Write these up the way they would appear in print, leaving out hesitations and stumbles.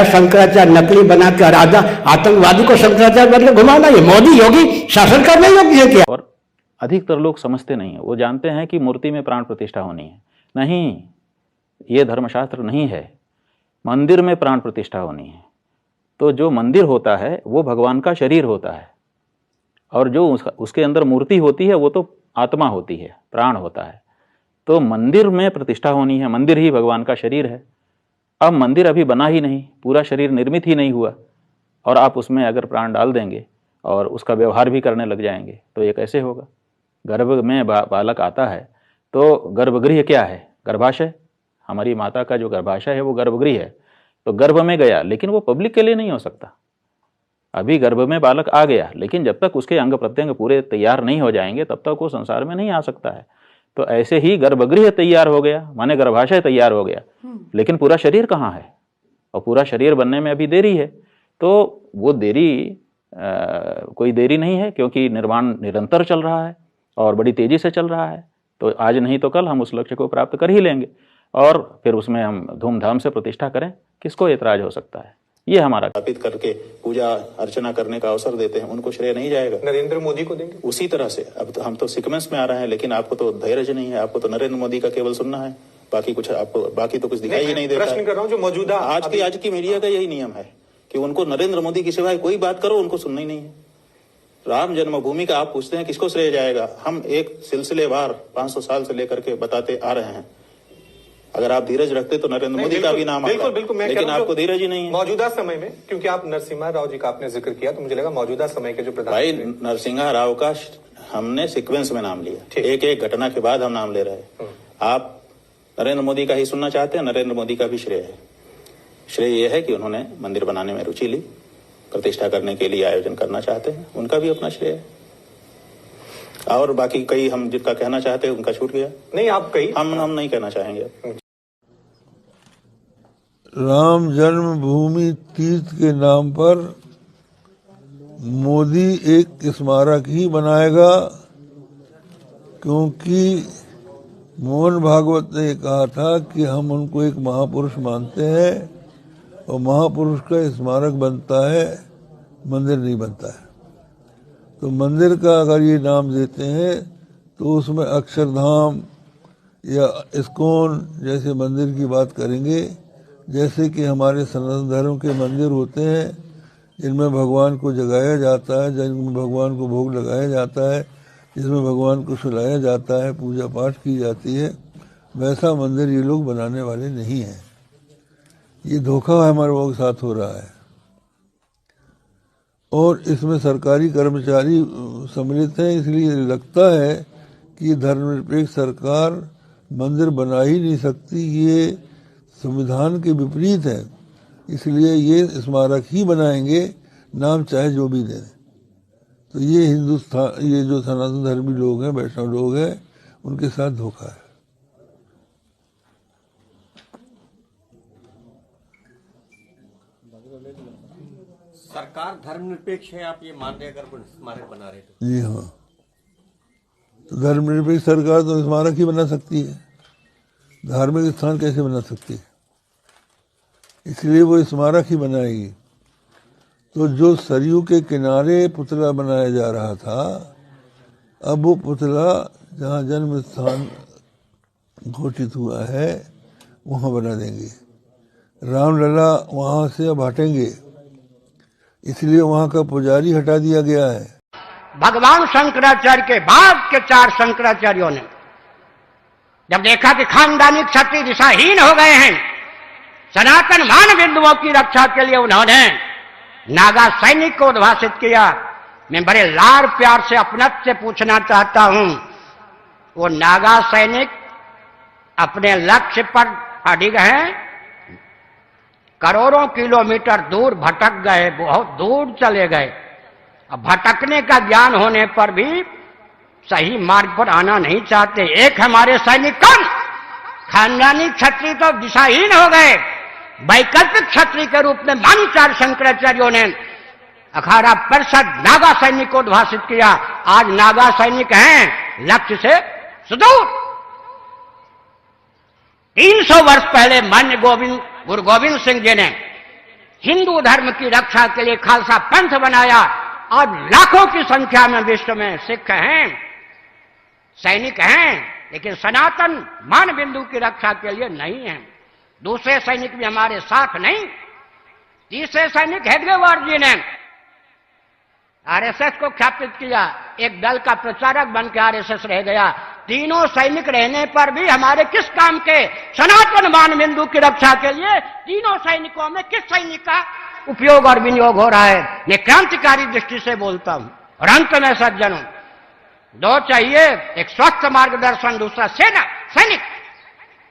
शंकराचार्य नकली बना के आतंकवादी को शंकराचार्य बन के घुमाना, ये मोदी योगी शासन करने योग्य है क्या? और अधिकतर लोग समझते नहीं है, वो जानते हैं कि मूर्ति में प्राण प्रतिष्ठा होनी है। नहीं, ये धर्मशास्त्र नहीं है, मंदिर में प्राण प्रतिष्ठा होनी है। तो जो मंदिर होता है वो भगवान का शरीर होता है, और जो उसके अंदर मूर्ति होती है वो तो आत्मा होती है, प्राण होता है। तो मंदिर में प्रतिष्ठा होनी है, मंदिर ही भगवान का शरीर है। अब मंदिर अभी बना ही नहीं, पूरा शरीर निर्मित ही नहीं हुआ, और आप उसमें अगर प्राण डाल देंगे और उसका व्यवहार भी करने लग जाएंगे तो ये कैसे होगा? गर्भ में बालक आता है तो गर्भगृह क्या है? गर्भाशय। हमारी माता का जो गर्भाशय है वो गर्भगृह है। तो गर्भ में गया, लेकिन वो पब्लिक के लिए नहीं हो सकता। अभी गर्भ में बालक आ गया, लेकिन जब तक उसके अंग प्रत्यंग पूरे तैयार नहीं हो जाएंगे तब तक वो संसार में नहीं आ सकता है। तो ऐसे ही गर्भगृह तैयार हो गया, माने गर्भाशय तैयार हो गया, लेकिन पूरा शरीर कहाँ है? और पूरा शरीर बनने में अभी देरी है। तो वो देरी कोई देरी नहीं है, क्योंकि निर्माण निरंतर चल रहा है और बड़ी तेजी से चल रहा है। तो आज नहीं तो कल हम उस लक्ष्य को प्राप्त कर ही लेंगे, और फिर उसमें हम धूमधाम से प्रतिष्ठा करें, किसको ऐतराज हो सकता है? ये हमारा स्थापित करके पूजा अर्चना करने का अवसर देते हैं, उनको श्रेय नहीं जाएगा? नरेंद्र मोदी को देंगे उसी तरह से। अब तो हम तो सीक्वेंस में आ रहे हैं, लेकिन आपको तो धैर्य नहीं है, आपको तो नरेंद्र मोदी का केवल सुनना है, बाकी कुछ आपको बाकी तो कुछ दिखाई ही नहीं देता। प्रश्न कर रहा हूं, जो मौजूदा आज की मीडिया का यही नियम है कि उनको नरेंद्र मोदी की सिवाय कोई बात करो उनको सुनना ही नहीं है। राम जन्मभूमि का आप पूछते हैं किसको श्रेय जाएगा? हम एक सिलसिलेवार 500 साल से लेकर के बताते आ रहे हैं। अगर आप धीरज रखते तो नरेंद्र मोदी का भी नाम आता है, बिल्कुल, लेकिन आपको धीरज ही नहीं है। मौजूदा समय में, क्योंकि आप नरसिम्हा राव जी का आपने जिक्र किया, तो मुझे लगा मौजूदा समय के जो भाई नरसिम्हा राव का हमने सीक्वेंस में नाम लिया, एक एक घटना के बाद हम नाम ले रहे हैं। आप नरेंद्र मोदी का ही सुनना चाहते हैं? नरेंद्र मोदी का भी श्रेय है। श्रेय यह है कि उन्होंने मंदिर बनाने में रुचि ली, प्रतिष्ठा करने के लिए आयोजन करना चाहते हैं, उनका भी अपना श्रेय है। और बाकी कई हम जिनका कहना चाहते हैं उनका छूट गया। नहीं, आप कई हम नहीं कहना चाहेंगे। राम जन्मभूमि तीर्थ के नाम पर मोदी एक स्मारक ही बनाएगा, क्योंकि मोहन भागवत ने कहा था कि हम उनको एक महापुरुष मानते हैं, और महापुरुष का स्मारक बनता है, मंदिर नहीं बनता है। तो मंदिर का अगर ये नाम देते हैं तो उसमें अक्षरधाम या इस्कॉन जैसे मंदिर की बात करेंगे, जैसे कि हमारे सनातन धर्म के मंदिर होते हैं जिनमें भगवान को जगाया जाता है, जिनमें भगवान को भोग लगाया जाता है, जिसमें भगवान को सुलाया जाता है, पूजा पाठ की जाती है, वैसा मंदिर ये लोग बनाने वाले नहीं हैं। ये धोखा हमारे लोगों के साथ हो रहा है, और इसमें सरकारी कर्मचारी सम्मिलित हैं। इसलिए लगता है कि धर्मनिरपेक्ष सरकार मंदिर बना ही नहीं सकती, ये संविधान के विपरीत है। इसलिए ये स्मारक ही बनाएंगे, नाम चाहे जो भी दें। तो ये हिंदुस्तान, ये जो सनातन धर्मी लोग हैं, वैष्णव लोग हैं, उनके साथ धोखा है। सरकार धर्मनिरपेक्ष है, आप ये मान रहे अगर कोई स्मारक बना रहे तो? जी हाँ, तो धर्मनिरपेक्ष सरकार तो स्मारक ही बना सकती है, धार्मिक स्थान कैसे बना सकती है? इसलिए वो स्मारक ही बनाएगी। तो जो सरयू के किनारे पुतला बनाया जा रहा था, अब वो पुतला जहाँ जन्म स्थान घोषित हुआ है वहाँ बना देंगे। रामलला वहाँ से अब हटेंगे, इसलिए वहाँ का पुजारी हटा दिया गया है। भगवान शंकराचार्य के बाद के 4 शंकराचार्यों ने जब देखा कि खानदानी क्षत्रिय दिशाहीन हो गए हैं, सनातन मान बिंदुओं की रक्षा के लिए उन्होंने नागा सैनिक को उद्भाषित किया। मैं बड़े लाड़ प्यार से अपनत्व से पूछना चाहता हूं, वो नागा सैनिक अपने लक्ष्य पर अडिग हैं, करोड़ों किलोमीटर दूर भटक गए, बहुत दूर चले गए। अब भटकने का ज्ञान होने पर भी सही मार्ग पर आना नहीं चाहते। एक हमारे सैनिक कौन? खानदानी क्षत्रिय तो दिशाहीन हो गए, वैकल्पिक क्षत्रिय के रूप में मान 4 शंकराचार्यों ने अखाड़ा परिषद नागा सैनिक को उद्भाषित किया। आज नागा सैनिक हैं लक्ष्य से सुदूर। 300 वर्ष पहले मान्य गुरु गोविंद सिंह जी ने हिंदू धर्म की रक्षा के लिए खालसा पंथ बनाया और लाखों की संख्या में विश्व में सिख हैं, सैनिक हैं, लेकिन सनातन मान बिंदु की रक्षा के लिए नहीं है। दूसरे सैनिक भी हमारे साथ नहीं। तीसरे सैनिक हेडगेवार जी ने आरएसएस को ख्यापित किया, एक दल का प्रचारक बन के आरएसएस रह गया। तीनों सैनिक रहने पर भी हमारे किस काम के? सनातन मान बिंदु की रक्षा के लिए तीनों सैनिकों में किस सैनिक का उपयोग और विनियोग हो रहा है? मैं क्रांतिकारी दृष्टि से बोलता हूं। और अंत में सज्जनों, दो चाहिए, एक स्वस्थ मार्गदर्शन, दूसरा सेना सैनिक।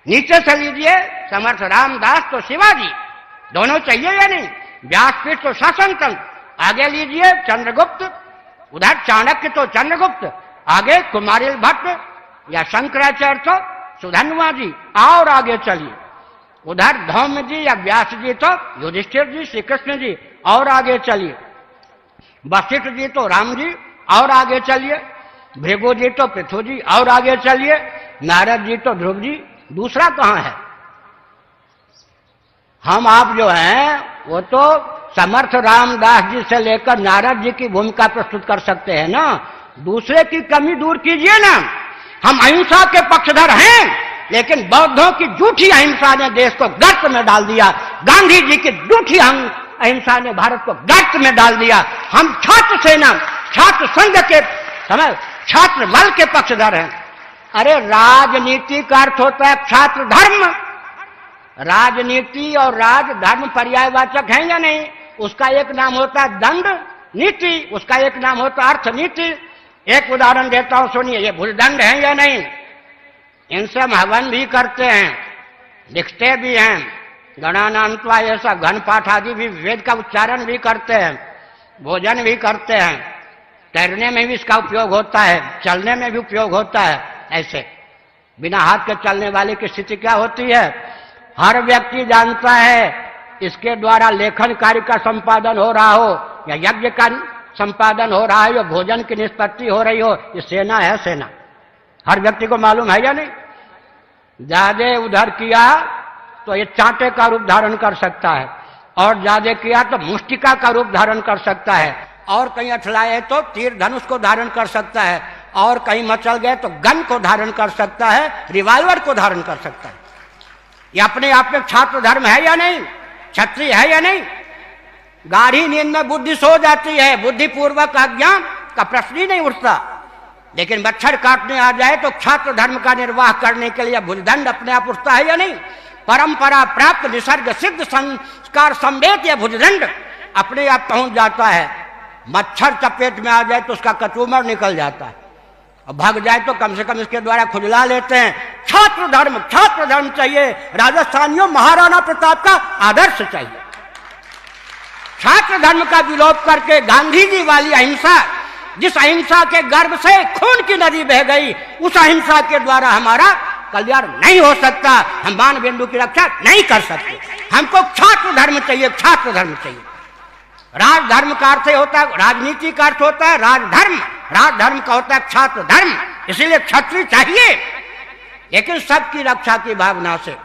नीचे से लीजिए समर्थ रामदास तो शिवाजी, दोनों चाहिए या नहीं? व्यासपीठ तो शासन तंत्र, आगे लीजिए चंद्रगुप्त, उधर चाणक्य तो चंद्रगुप्त, आगे कुमारिल भट्ट या शंकराचार्य तो सुधन्वा जी, और आगे चलिए उधर धौम्य जी या व्यास जी तो युधिष्ठिर जी, श्री कृष्ण जी, और आगे चलिए वशिष्ठ जी तो राम जी, और आगे चलिए भृगु जी तो पृथु जी, और आगे चलिए नारद जी तो ध्रुव जी। दूसरा कहां है? हम आप जो हैं वो तो समर्थ रामदास जी से लेकर नारद जी की भूमिका प्रस्तुत कर सकते हैं ना। दूसरे की कमी दूर कीजिए ना। हम अहिंसा के पक्षधर हैं, लेकिन बौद्धों की झूठी अहिंसा ने देश को गर्त में डाल दिया। गांधी जी की झूठी अहिंसा ने भारत को गर्त में डाल दिया। हम छात्र सेना, छात्र संघ के समय छात्र बल के पक्षधर हैं। अरे राजनीति का अर्थ होता है छात्र धर्म। राजनीति और राजधर्म पर्यायवाचक हैं या नहीं? उसका एक नाम होता है दंड नीति, उसका एक नाम होता है अर्थनीति। एक उदाहरण देता हूं, सुनिए। ये भूलदंड है या नहीं? इनसे हम हवन भी करते हैं, लिखते भी हैं, गणानान्त्वा ऐसा घन पाठ आदि भी, वेद का उच्चारण भी करते हैं, भोजन भी करते हैं, तैरने में भी इसका उपयोग होता है, चलने में भी उपयोग होता है। ऐसे बिना हाथ के चलने वाले की स्थिति क्या होती है? हर व्यक्ति जानता है इसके द्वारा लेखन कार्य का संपादन हो रहा हो या यज्ञ का संपादन हो रहा है या भोजन की निष्पत्ति हो रही हो, ये सेना है। सेना हर व्यक्ति को मालूम है या नहीं? ज्यादा उधर किया तो ये चांटे का रूप धारण कर सकता है, और ज्यादा किया तो मुष्टिका का रूप धारण कर सकता है, और कहीं अठलाए तो तीर धनुष को धारण कर सकता है, और कहीं मचल गए तो गन को धारण कर सकता है, रिवॉल्वर को धारण कर सकता है। ये अपने आप में छात्र धर्म है या नहीं? क्षत्रिय है या नहीं? गाढ़ी नींद में बुद्धि सो जाती है, बुद्धिपूर्वक अज्ञान का प्रश्न ही नहीं उठता। लेकिन मच्छर काटने आ जाए तो छात्र धर्म का निर्वाह करने के लिए भुजदंड अपने आप उठता है या नहीं? परंपरा प्राप्त निसर्ग सिद्ध संस्कार संवेद या भुजदंड अपने आप पहुंच जाता है। मच्छर चपेट में आ जाए तो उसका कचूमर निकल जाता है, और भाग जाए तो कम से कम इसके द्वारा खुजला लेते हैं। छात्र धर्म चाहिए। राजस्थानियों, महाराणा प्रताप का आदर्श चाहिए। छात्र धर्म का विलोप करके गांधी जी वाली अहिंसा, जिस अहिंसा के गर्भ से खून की नदी बह गई, उस अहिंसा के द्वारा हमारा कल्याण नहीं हो सकता। हम मान बिंदु की रक्षा नहीं कर सकते। हमको छात्र धर्म चाहिए, छात्र धर्म चाहिए। राजधर्म का अर्थ होता है, राजनीति का अर्थ होता है राजधर्म, राजधर्म का होता है छात्र धर्म। इसीलिए क्षत्रिय चाहिए, लेकिन सबकी रक्षा की भावना से।